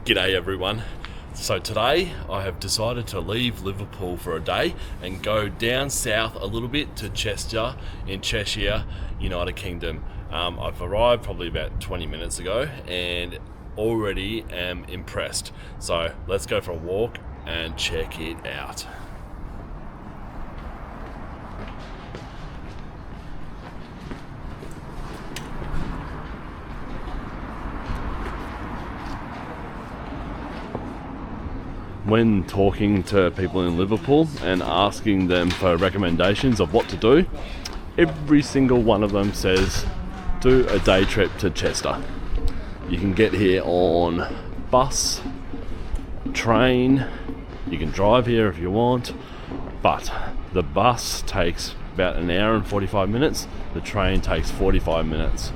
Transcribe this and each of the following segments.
G'day everyone. So today I have decided to leave Liverpool for a day and go down south a little bit to Chester in Cheshire, United Kingdom. I've arrived probably about 20 minutes ago and already am impressed. So let's go for a walk and check it out. When talking to people in Liverpool and asking them for recommendations of what to do, every single one of them says do a day trip to Chester. You can get here on bus, train, you can drive here if you want, but the bus takes about an hour and 45 minutes, the train takes 45 minutes.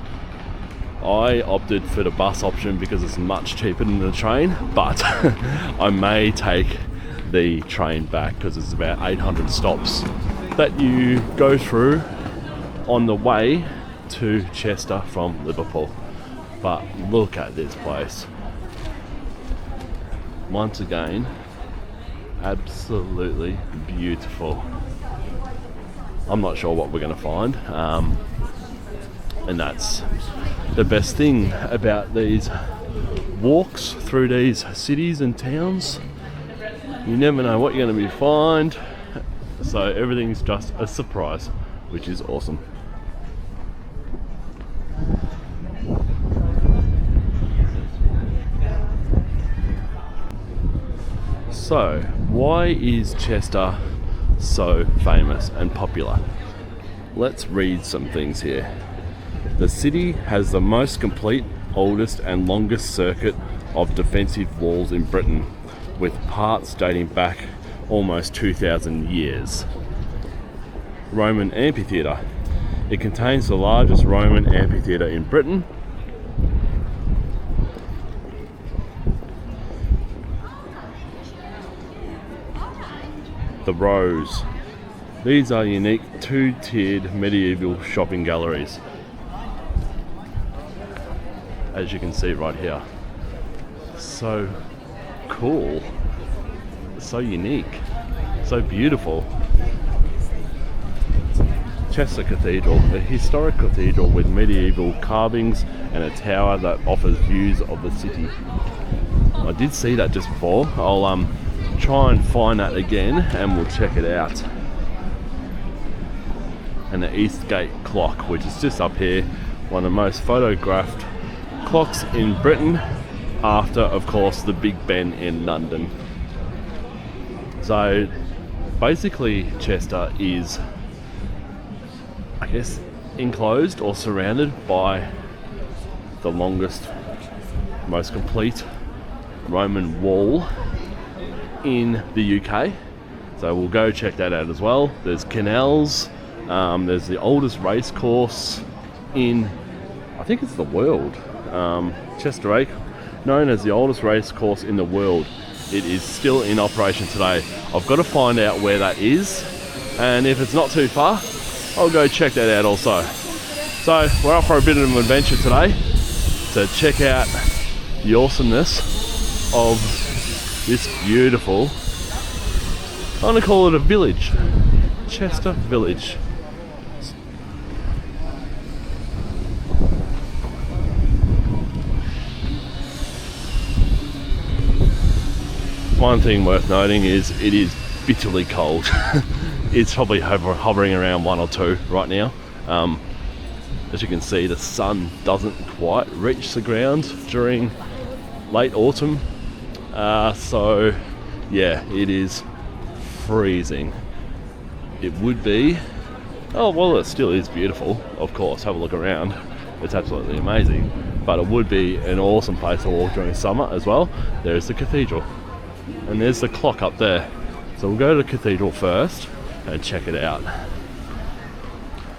I opted for the bus option because it's much cheaper than the train, but I may take the train back because it's about 800 stops that you go through on the way to Chester from Liverpool. But look at this place. Once again, absolutely beautiful. I'm not sure what we're going to find, and that's the best thing about these walks through these cities and towns. You never know what you're going to find, so everything's just a surprise, which is awesome. So, why is Chester so famous and popular? Let's read some things here. The city has the most complete, oldest and longest circuit of defensive walls in Britain, with parts dating back almost 2,000 years. Roman amphitheatre. It contains the largest Roman amphitheatre in Britain. The Rows. These are unique two-tiered medieval shopping galleries, as you can see right here. So cool, so unique, so beautiful. Chester Cathedral, a historic cathedral with medieval carvings and a tower that offers views of the city. I did see that just before. I'll try and find that again and we'll check it out. And the Eastgate clock, which is just up here, one of the most photographed clocks in Britain, after of course the Big Ben in London. So basically Chester is, I guess, enclosed or surrounded by the longest, most complete Roman wall in the UK. So we'll go check that out as well. There's canals, there's the oldest race course in, I think it's the world. Chester Oak, known as the oldest race course in the world. It is still in operation today. I've got to find out where that is, and if it's not too far, I'll go check that out also. So we're off for a bit of an adventure today to check out the awesomeness of this beautiful, I'm going to call it a village, Chester Village. One thing worth noting is it is bitterly cold. It's probably hovering around 1 or 2 right now. As you can see, the sun doesn't quite reach the ground during late autumn. So yeah, it is freezing. It would be, oh well, it still is beautiful, of course. Have a look around, it's absolutely amazing, but it would be an awesome place to walk during summer as well. There's the cathedral and there's the clock up there, so we'll go to the cathedral first and check it out.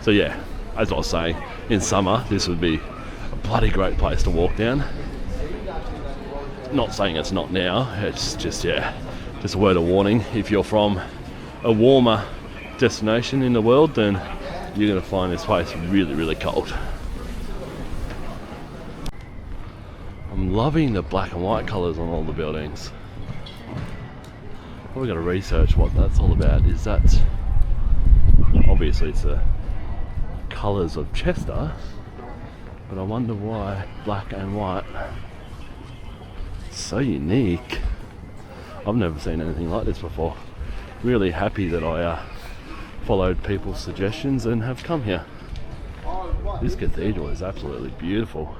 So yeah, as I was saying, in summer this would be a bloody great place to walk down. Not saying it's not now, it's just, yeah, just a word of warning. If you're from a warmer destination in the world, then you're going to find this place really, really cold. I'm I'm loving the black and white colours on all the buildings. Probably got to research what that's all about. Is that obviously it's the colours of Chester, but I wonder why black and white. So unique. I've never seen anything like this before. Really happy that I followed people's suggestions and have come here. This cathedral is absolutely beautiful.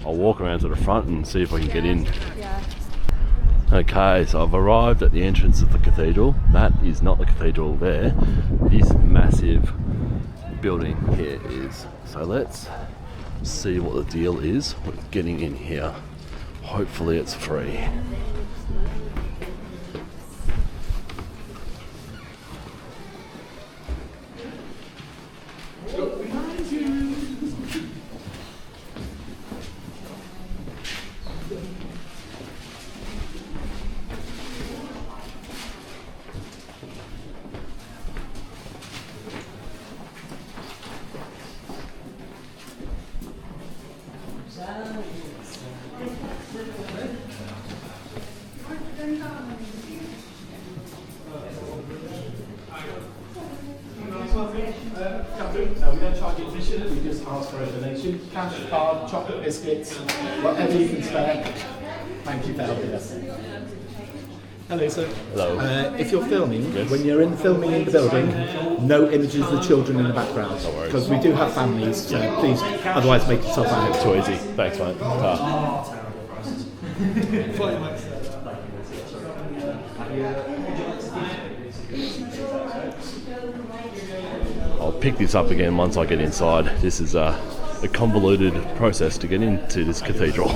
I'll walk around to the front and see if I can get in. Okay, so I've arrived at the entrance of the cathedral. That is not the cathedral there. This massive building here is. So let's see what the deal is with getting in here. Hopefully it's free. We don't charge admission, we just ask for a donation. Cash, card, chocolate biscuits, whatever you can spare. Thank you for helping us. Hello, sir. Hello. If you're filming, Yes. when you're filming in the building, no images of the children in the background. No worries. Because we do have families, so please, otherwise make yourself out. Too easy. Thanks, mate. Ta. I'll pick this up again once I get inside. This is a convoluted process to get into this cathedral.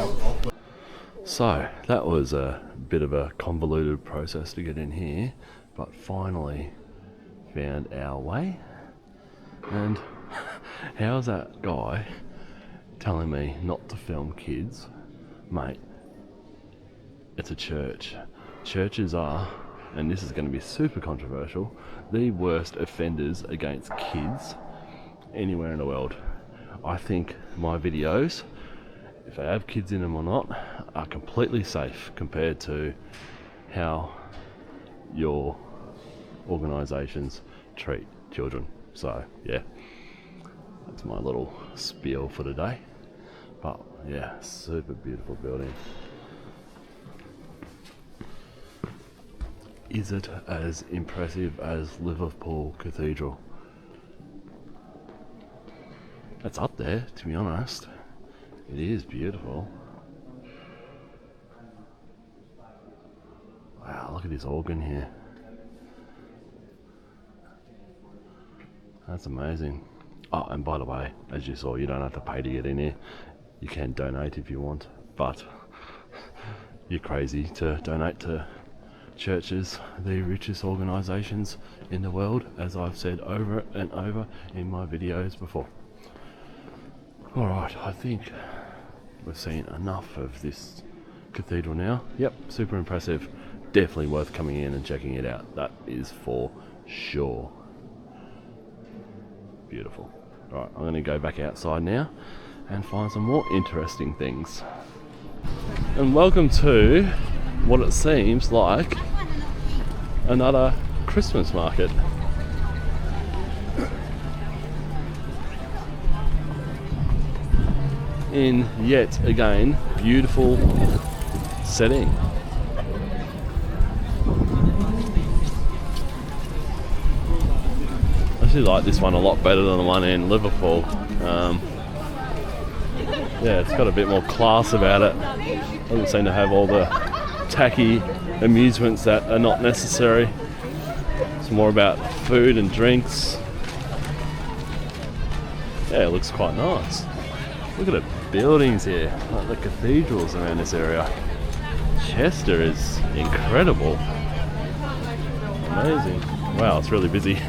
So that was a bit of a convoluted process to get in here, but finally found our way. And how's that guy telling me not to film kids? Mate, it's a church. Churches are, and this is going to be super controversial, the worst offenders against kids anywhere in the world. I think my videos, if they have kids in them or not, are completely safe compared to how your organisations treat children. So yeah, that's my little spiel for today. But yeah, super beautiful building. Is it as impressive as Liverpool Cathedral? It's up there, to be honest. It is beautiful. Wow, look at this organ here. That's amazing. Oh, and by the way, as you saw, you don't have to pay to get in here. You can donate if you want, but you're crazy to donate to churches, the richest organisations in the world, as I've said over and over in my videos before. Alright, I think we've seen enough of this cathedral now. Yep, super impressive. Definitely worth coming in and checking it out. That is for sure. Beautiful. Alright, I'm going to go back outside now and find some more interesting things. And welcome to what it seems like another Christmas market. In yet again beautiful setting. I actually like this one a lot better than the one in Liverpool. Yeah, it's got a bit more class about it. Doesn't seem to have all the tacky amusements that are not necessary. It's more about food and drinks. Yeah, it looks quite nice. Look at the buildings here, like the cathedrals around this area. Chester is incredible. Amazing. Wow, it's really busy.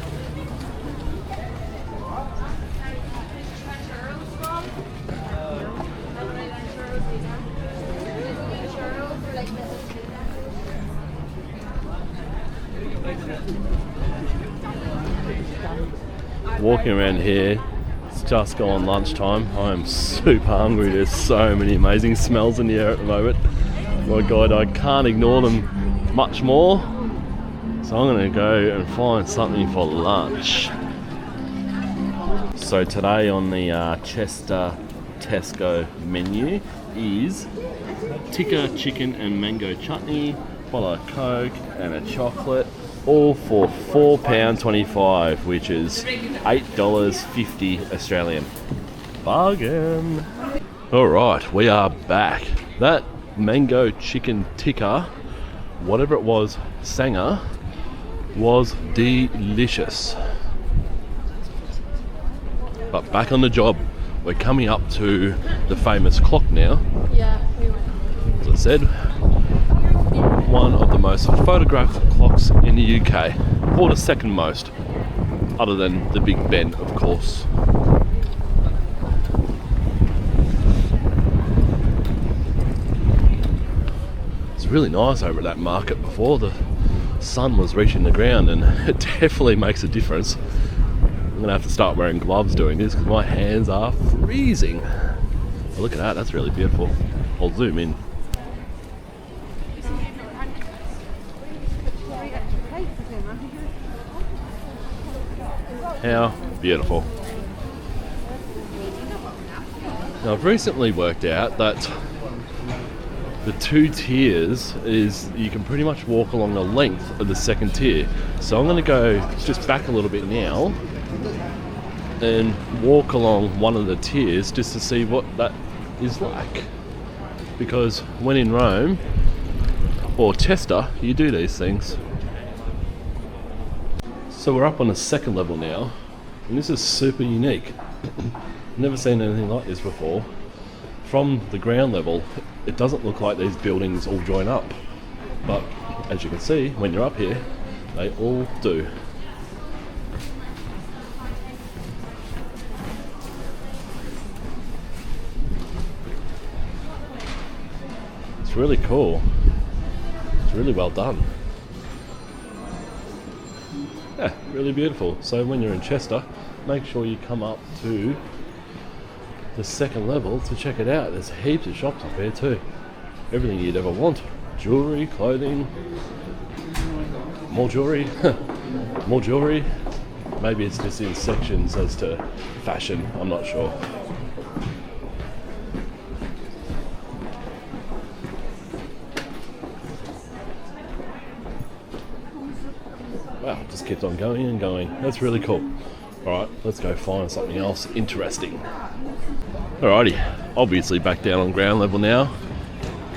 Walking around here, it's It's just gone lunchtime. I am super hungry. There's so many amazing smells in the air at the moment. My God, I can't ignore them much more. So I'm going to go and find something for lunch. So today on the Chester Tesco menu is tikka chicken and mango chutney, bottle of Coke and a chocolate, all for £4.25, which is $8.50 Australian. Bargain! Alright, we are back. That mango chicken tikka, whatever it was, Sanger, was delicious. But back on the job, we're coming up to the famous clock now. Yeah, we went. As I said, one of the most photographed clocks in the UK, or the second most, other than the Big Ben, of course. It's really nice over at that market before. The sun was reaching the ground, and it definitely makes a difference. I'm gonna have to start wearing gloves doing this because my hands are freezing. Oh, look at that, that's really beautiful. I'll zoom in. How beautiful. Now I've recently worked out that the 2 tiers is you can pretty much walk along the length of the second tier. So I'm going to go just back a little bit now and walk along one of the tiers just to see what that is like. Because when in Rome or Chester, you do these things. So we're up on the second level now, and this is super unique. Never seen anything like this before. From the ground level, it doesn't look like these buildings all join up, but as you can see, when you're up here, they all do. It's really cool. It's really well done. Yeah, really beautiful. So when you're in Chester, make sure you come up to the second level to check it out. There's heaps of shops up there too. Everything you'd ever want. Jewellery, clothing, more jewellery, more jewellery. Maybe it's just in sections as to fashion, I'm not sure. Wow, it just keeps on going and going. That's really cool. Alright, let's go find something else interesting. Alrighty, obviously back down on ground level now.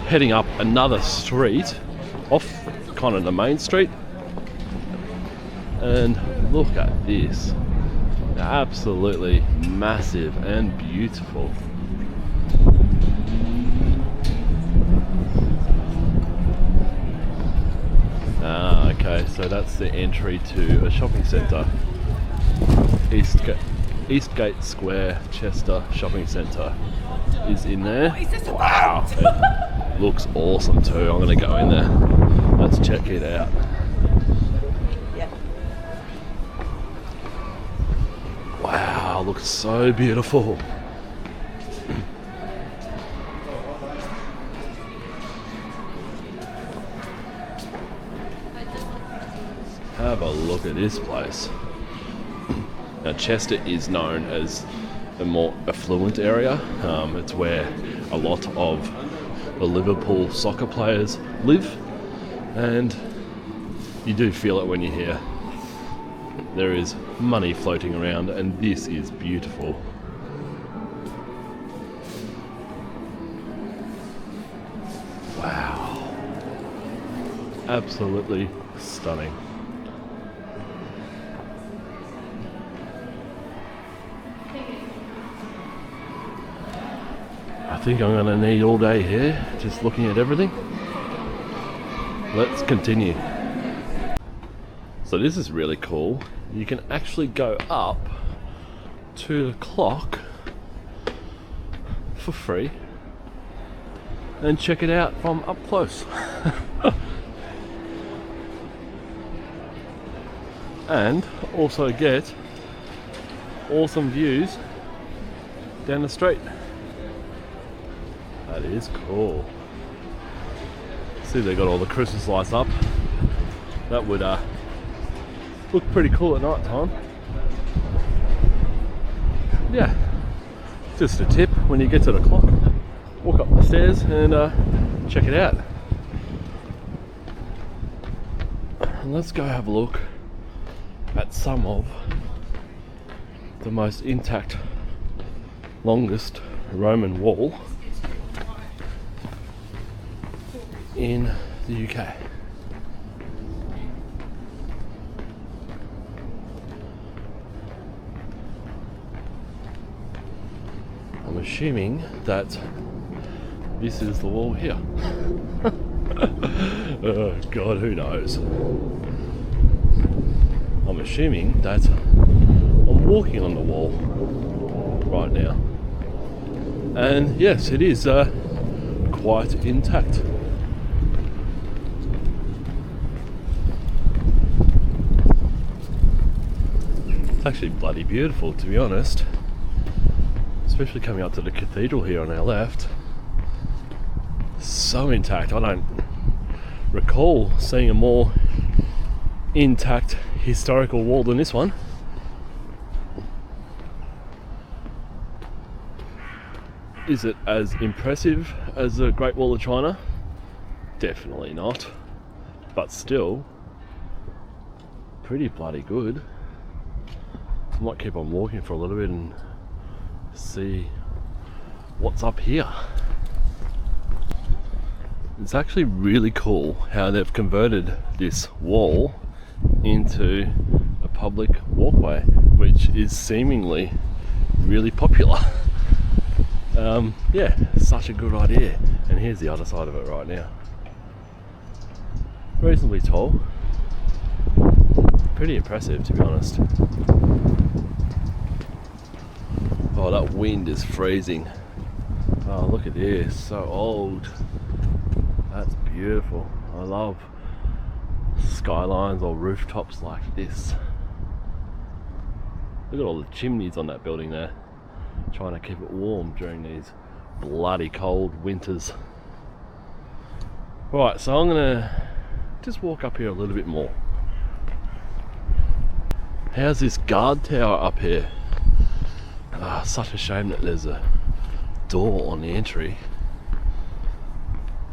Heading up another street, off kind of the main street. And look at this. Absolutely massive and beautiful. Ah, okay, so that's the entry to a shopping centre. Eastgate Square Chester Shopping Centre is in there. Wow, it looks awesome too. I'm going to go in there. Let's check it out. Wow, looks so beautiful. Have a look at this place. Now Chester is known as a more affluent area. It's where a lot of the Liverpool soccer players live, and you do feel it when you're here. There is money floating around, and this is beautiful. Wow. Absolutely stunning. I think I'm going to need all day here, just looking at everything. Let's continue. So this is really cool. You can actually go up to the clock for free and check it out from up close. And also get awesome views down the street. That is cool. See, they got all the Christmas lights up. That would look pretty cool at night time. Yeah, just a tip: when you get to the clock, walk up the stairs and check it out. And let's go have a look at some of the most intact, longest Roman wall in the UK. I'm assuming that this is the wall here. Oh God, who knows? I'm assuming that I'm walking on the wall right now. And yes, it is quite intact. It's actually bloody beautiful, to be honest. Especially coming up to the cathedral here on our left. So intact. I don't recall seeing a more intact historical wall than this one. Is it as impressive as the Great Wall of China? Definitely not. But still, pretty bloody good. I might keep on walking for a little bit and see what's up here. It's actually really cool how they've converted this wall into a public walkway, which is seemingly really popular. Yeah, such a good idea. And here's the other side of it right now. Reasonably tall. Pretty impressive, to be honest. Oh, that wind is freezing. Oh, look at this, so old. That's beautiful. I love skylines or rooftops like this. Look at all the chimneys on that building there, trying to keep it warm during these bloody cold winters. Right, so I'm gonna just walk up here a little bit more. How's this guard tower up here? Ah, such a shame that there's a door on the entry.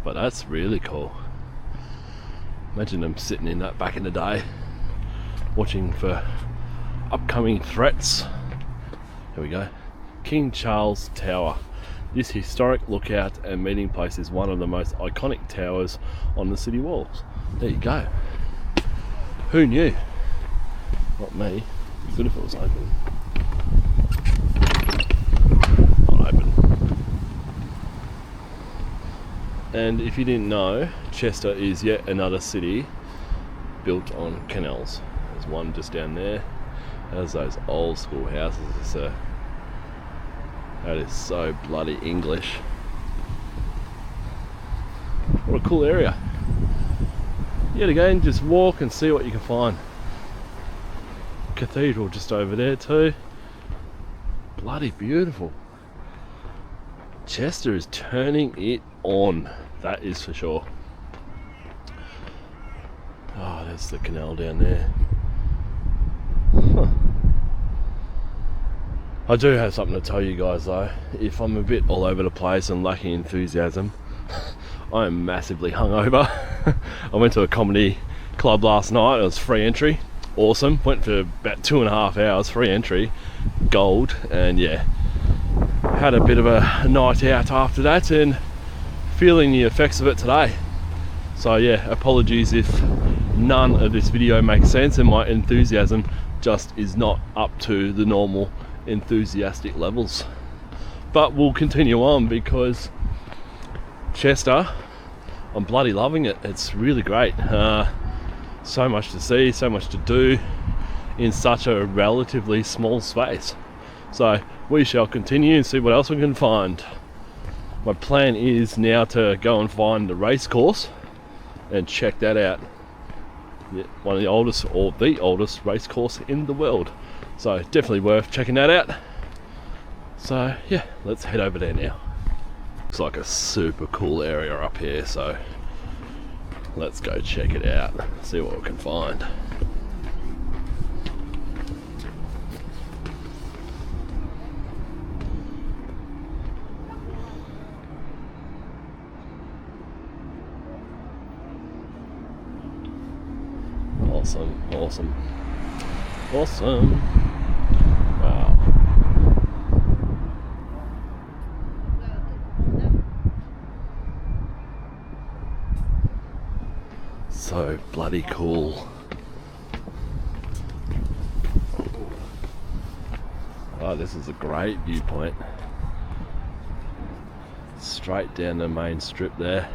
But that's really cool. Imagine them sitting in that back in the day, watching for upcoming threats. Here we go. King Charles Tower. This historic lookout and meeting place is one of the most iconic towers on the city walls. There you go. Who knew? Not me. It'd be good if it was open. Not open. And if you didn't know, Chester is yet another city built on canals. There's one just down there. There's those old school houses. That is so bloody English. What a cool area. Yet again, just walk and see what you can find. Cathedral just over there too. Bloody beautiful. Chester is turning it on, that is for sure. Oh, there's the canal down there. Huh. I do have something to tell you guys though. If I'm a bit all over the place and lacking enthusiasm, I am massively hungover. I went to a comedy club last night. It was free entry. Awesome. Went for about 2.5 hours, free entry, gold, and yeah, had a bit of a night out after that and feeling the effects of it today. So yeah, apologies if none of this video makes sense and my enthusiasm just is not up to the normal enthusiastic levels. But we'll continue on because Chester, I'm bloody loving it. It's really great. So much to see, so much to do in such a relatively small space. So we shall continue and see what else we can find. My plan is now to go and find the race course and check that out. Yeah, one of the oldest, or the oldest race course in the world. So definitely worth checking that out. So yeah, let's head over there now. Looks like a super cool area up here, so let's go check it out, see what we can find. Awesome, awesome, awesome. Wow. So bloody cool. Oh, this is a great viewpoint. Straight down the main strip there.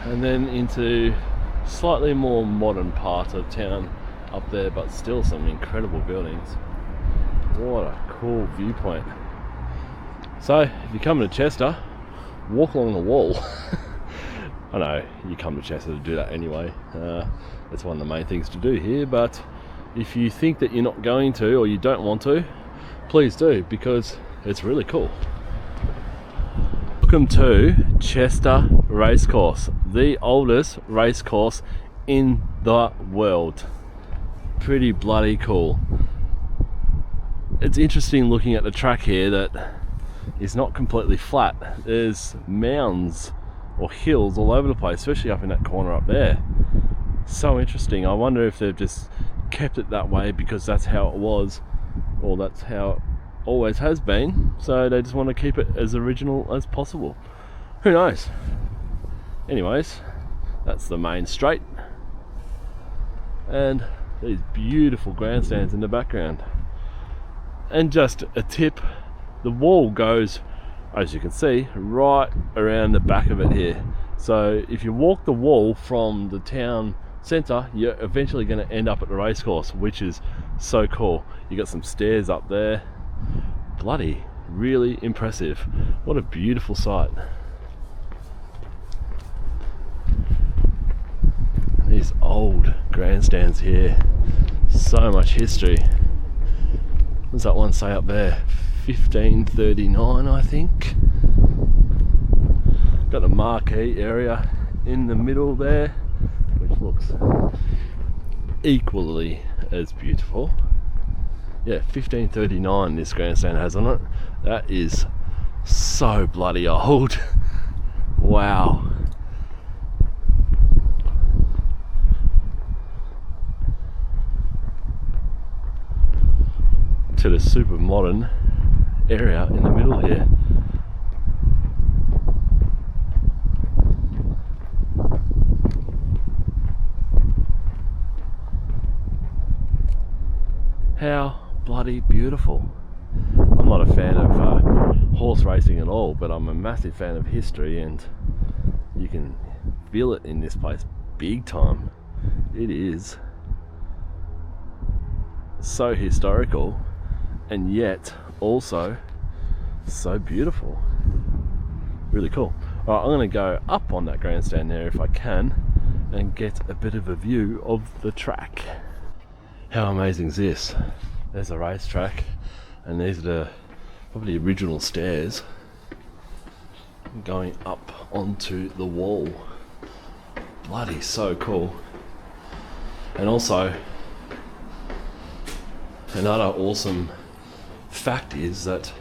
And then into slightly more modern part of town up there, but still some incredible buildings. What a cool viewpoint. So if you come to Chester, walk along the wall. I know you come to Chester to do that anyway. It's one of the main things to do here, but if you think that you're not going to or you don't want to, please do, because it's really cool. Welcome to Chester Racecourse, the oldest racecourse in the world. Pretty bloody cool. It's interesting looking at the track here that it's not completely flat. There's mounds or hills all over the place, especially up in that corner up there. So interesting. I wonder if they've just kept it that way because that's how it was, or that's how it always has been, so they just want to keep it as original as possible. Who knows? Anyways, that's the main straight and these beautiful grandstands in the background. And just a tip, the wall goes, as you can see, right around the back of it here. So if you walk the wall from the town centre, you're eventually going to end up at the racecourse, which is so cool. You got some stairs up there. Bloody really impressive. What a beautiful sight. These old grandstands here, so much history. What's that one say up there? 1539, I think. Got a marquee area in the middle there, which looks equally as beautiful. Yeah, 1539 this grandstand has on it. That is so bloody old. Wow. To the super modern area in the middle here. How bloody beautiful. I'm not a fan of horse racing at all, but I'm a massive fan of history, and you can feel it in this place big time. It is so historical and yet also so beautiful. Really cool. Alright, I'm going to go up on that grandstand there if I can and get a bit of a view of the track. How amazing is this? There's a racetrack, and these are the probably original stairs going up onto the wall. Bloody so cool. And also, another awesome fact is that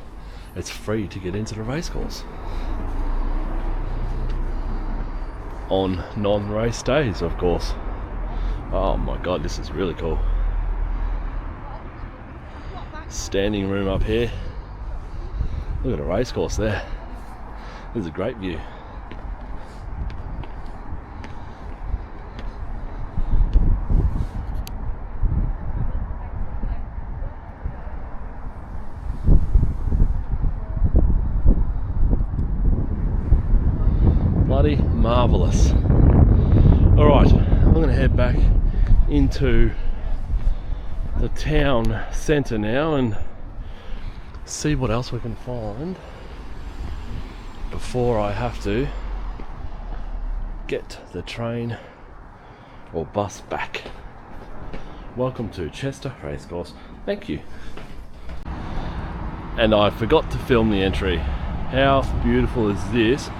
it's free to get into the racecourse on non-race days, of course. Oh my god, this is really cool. Standing room up here. Look at a racecourse there. There's a great view. Bloody marvellous. Alright, I'm going to head back into the town centre now and see what else we can find before I have to get the train or bus back. welcome to Chester Racecourse. Thank you. And I forgot to film the entry. How beautiful is this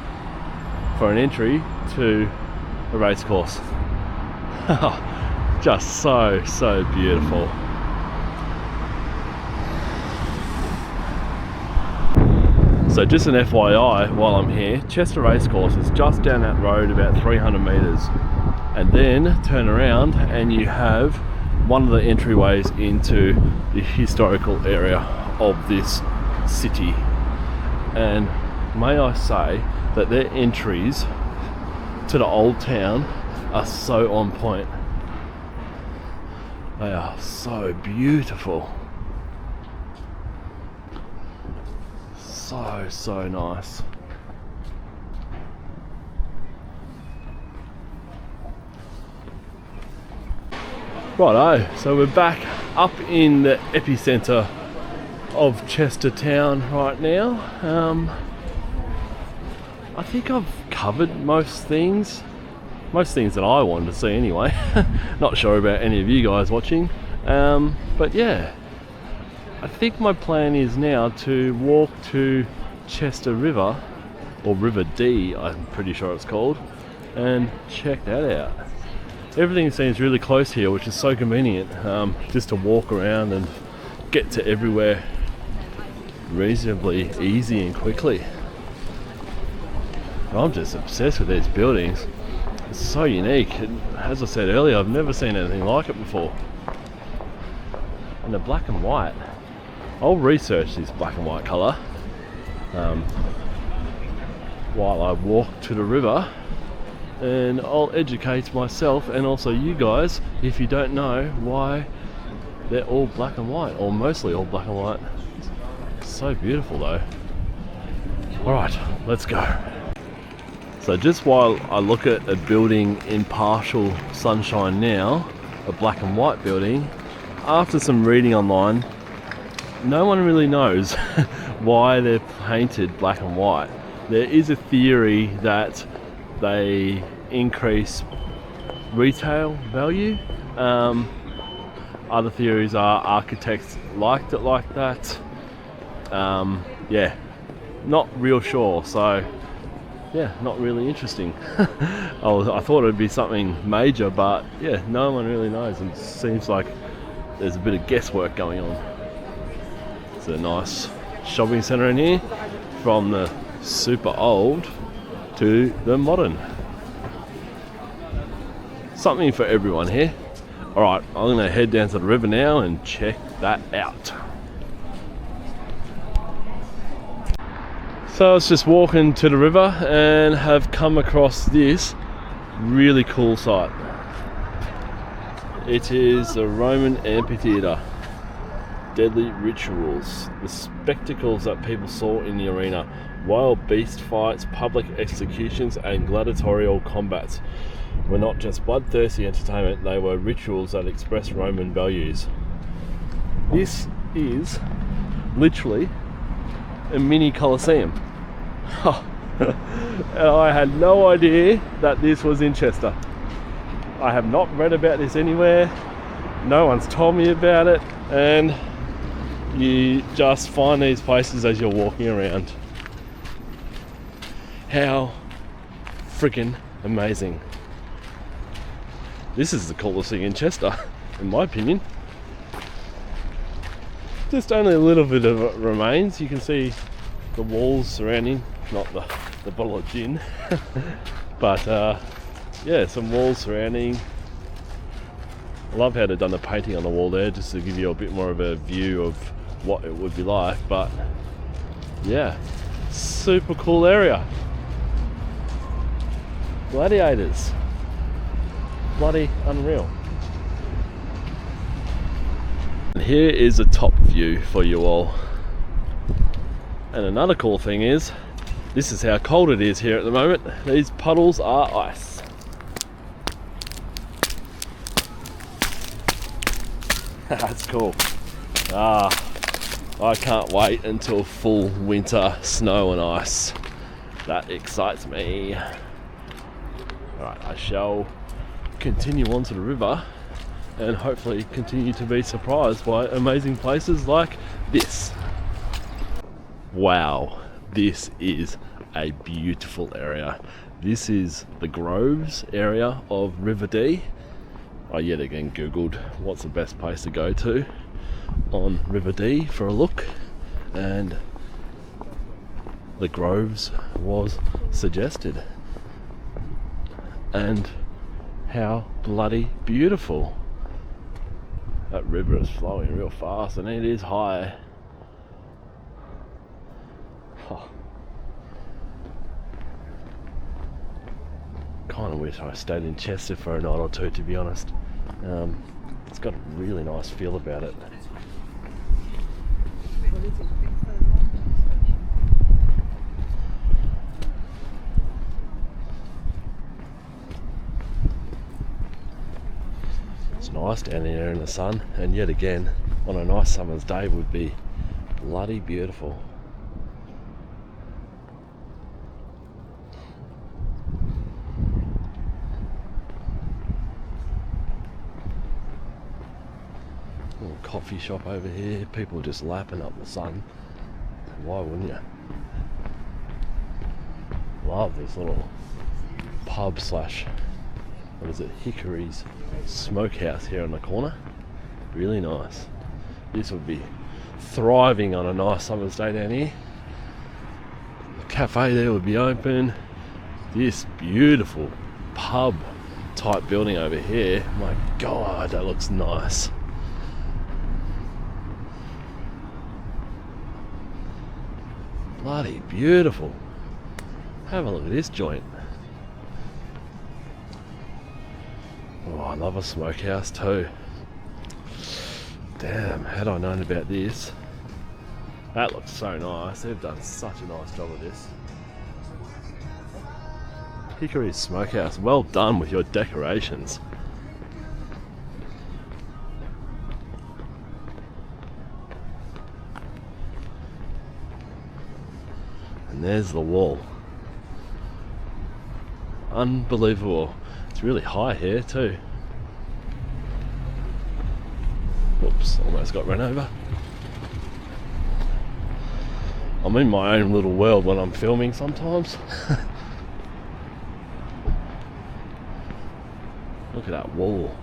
for an entry to a racecourse? Just so beautiful. So just an FYI while I'm here, Chester Racecourse is just down that road about 300 metres, and then turn around and you have one of the entryways into the historical area of this city. And may I say that their entries to the old town are so on point. They are so beautiful. So nice. Righto, so we're back up in the epicentre of Chester town right now. I think I've covered most things that I wanted to see anyway. Not sure about any of you guys watching, but yeah, I think my plan is now to walk to Chester River, or River Dee I'm pretty sure it's called, and check that out. Everything seems really close here, which is so convenient, just to walk around and get to everywhere reasonably easy and quickly. I'm just obsessed with these buildings. It's so unique, and as I said earlier, I've never seen anything like it before. And the black and white, I'll research this black and white colour while I walk to the river, and I'll educate myself and also you guys if you don't know why they're all black and white, or mostly all black and white. It's so beautiful though. Alright, let's go. So just while I look at a building in partial sunshine now, a black and white building, after some reading online, no one really knows why they're painted black and white. There is a theory that they increase retail value. Other theories are architects liked it like that. Yeah, not real sure. So yeah, not really interesting. I thought it would be something major, but yeah, no one really knows. It seems like there's a bit of guesswork going on. It's a nice shopping centre in here, from the super old to the modern. Something for everyone here. Alright, I'm going to head down to the river now and check that out. So I was just walking to the river and have come across this really cool site. It is the Roman amphitheatre. Deadly rituals, the spectacles that people saw in the arena, wild beast fights, public executions and gladiatorial combats were not just bloodthirsty entertainment, they were rituals that expressed Roman values. This is literally a mini Colosseum. And I had no idea that this was in Chester. I have not read about this anywhere, no one's told me about it, and you just find these places as you're walking around. How freaking amazing. This is the coolest thing in Chester, in my opinion. Just only a little bit of it remains. You can see the walls surrounding, not the bottle of gin, but yeah, some walls surrounding. I love how they've done the painting on the wall there, just to give you a bit more of a view of what it would be like. But yeah, super cool area. Gladiators, bloody unreal. And here is a top view for you all. And another cool thing is, this is how cold it is here at the moment. These puddles are ice. That's cool. I can't wait until full winter snow and ice. That excites me. Alright, I shall continue on to the river and hopefully continue to be surprised by amazing places like this. Wow, this is a beautiful area. This is the Groves area of River Dee. I yet again googled what's the best place to go to on River Dee for a look, and the Groves was suggested. And how bloody beautiful. That river is flowing real fast and it is high. Oh. Kind of wish I stayed in Chester for a night or two, to be honest. It's got a really nice feel about it. It's nice down here in the sun, and yet again on a nice summer's day would be bloody beautiful. Little coffee shop over here, people just lapping up the sun. Why wouldn't you? Love this little pub slash, what is it, Hickory's Smokehouse here in the corner. Really nice. This would be thriving on a nice summer's day down here. The cafe there would be open. This beautiful pub type building over here, my god, that looks nice. Bloody beautiful. Have a look at this joint. Oh, I love a smokehouse too. Damn, had I known about this. That looks so nice. They've done such a nice job of this. Hickory Smokehouse, well done with your decorations. And there's the wall. Unbelievable. It's really high here too. Whoops, almost got run over. I'm in my own little world when I'm filming sometimes. Look at that wall.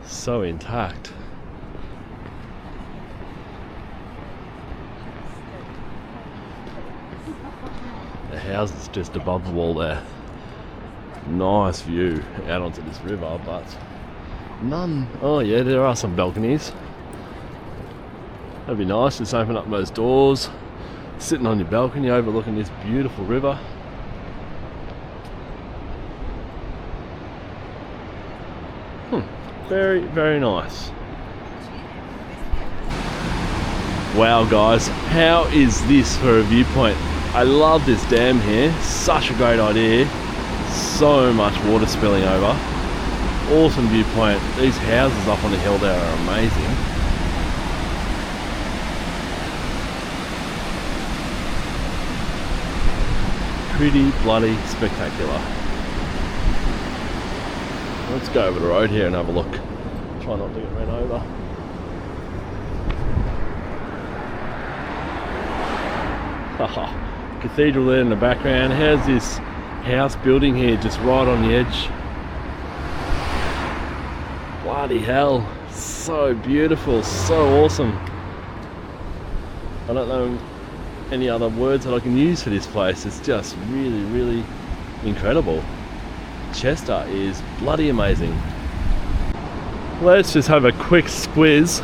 So intact. The house is just above the wall there. Nice view out onto this river, but none. Oh yeah, there are some balconies. That'd be nice, just open up those doors, sitting on your balcony overlooking this beautiful river. Very, very nice. Wow guys, how is this for a viewpoint? I love this dam here, such a great idea. So much water spilling over. Awesome viewpoint. These houses up on the hill there are amazing. Pretty bloody spectacular. Let's go over the road here and have a look. Try not to get ran over. Haha, cathedral there in the background. How's this house building here just right on the edge? Bloody hell, so beautiful, so awesome. I don't know any other words that I can use for this place. It's just really, really incredible. Chester is bloody amazing. Let's just have a quick squiz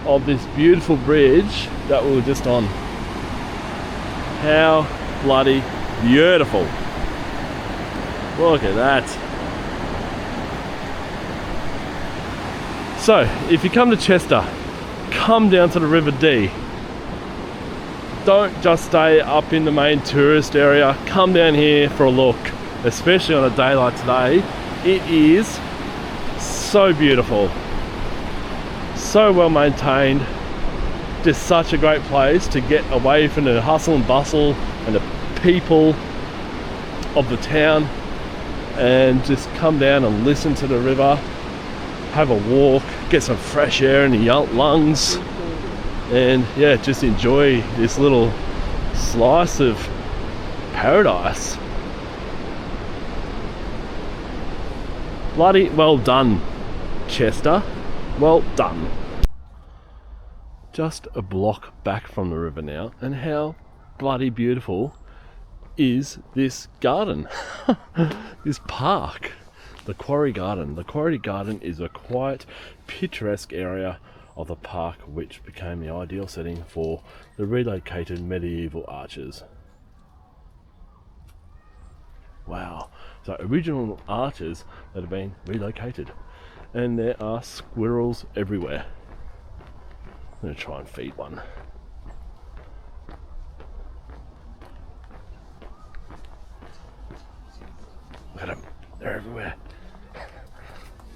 of this beautiful bridge that we were just on. How bloody beautiful. Look at that. So, if you come to Chester, come down to the River Dee. Don't just stay up in the main tourist area. Come down here for a look, especially on a day like today. It is so beautiful, so well maintained. Just such a great place to get away from the hustle and bustle and the people of the town and just come down and listen to the river have a walk, get some fresh air in the lungs, and yeah, just enjoy this little slice of paradise. Bloody well done, Chester. Well done. Just a block back from the river now, and how bloody beautiful is this garden? This park, the Quarry Garden. The Quarry Garden is a quiet, picturesque area of the park which became the ideal setting for the relocated medieval archers. Wow, so original archers that have been relocated, and there are squirrels everywhere. I'm going to try and feed one. Look at them, they're everywhere.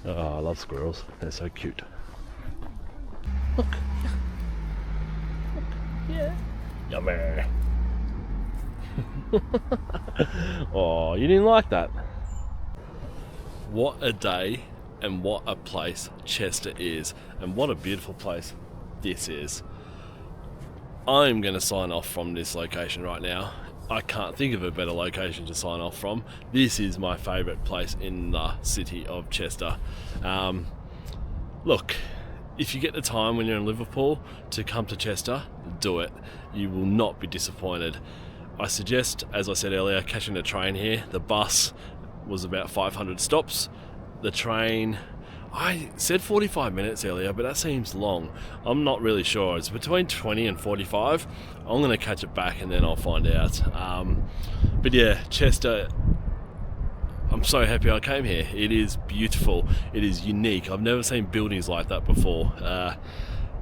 Oh, I love squirrels, they're so cute. Look. Yeah. Yummy. Oh, you didn't like that? What a day and what a place Chester is, and what a beautiful place this is. I'm going to sign off from this location right now. I can't think of a better location to sign off from. This is my favourite place in the city of Chester. Look, if you get the time when you're in Liverpool to come to Chester, do it. You will not be disappointed. I suggest, as I said earlier, catching the train here. The bus was about 500 stops. The train, I said 45 minutes earlier, but that seems long. I'm not really sure. It's between 20 and 45. I'm going to catch it back and then I'll find out. But yeah, Chester, I'm so happy I came here. It is beautiful. It is unique. I've never seen buildings like that before.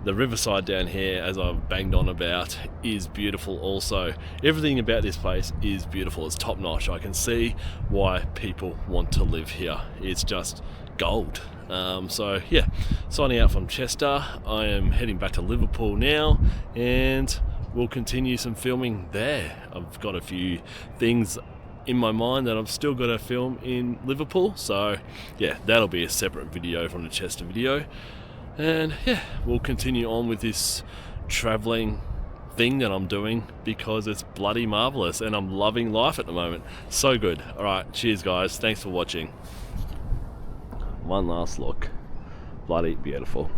The riverside down here, as I've banged on about, is beautiful also. Everything about this place is beautiful. It's top notch. I can see why people want to live here. It's just gold. So yeah, signing out from Chester. I am heading back to Liverpool now, and we'll continue some filming there. I've got a few things in my mind that I've still got to film in Liverpool, so yeah, that'll be a separate video from the Chester video. And yeah, we'll continue on with this traveling thing that I'm doing because it's bloody marvelous and I'm loving life at the moment. So good. Alright, cheers guys, thanks for watching. One last look. Bloody beautiful.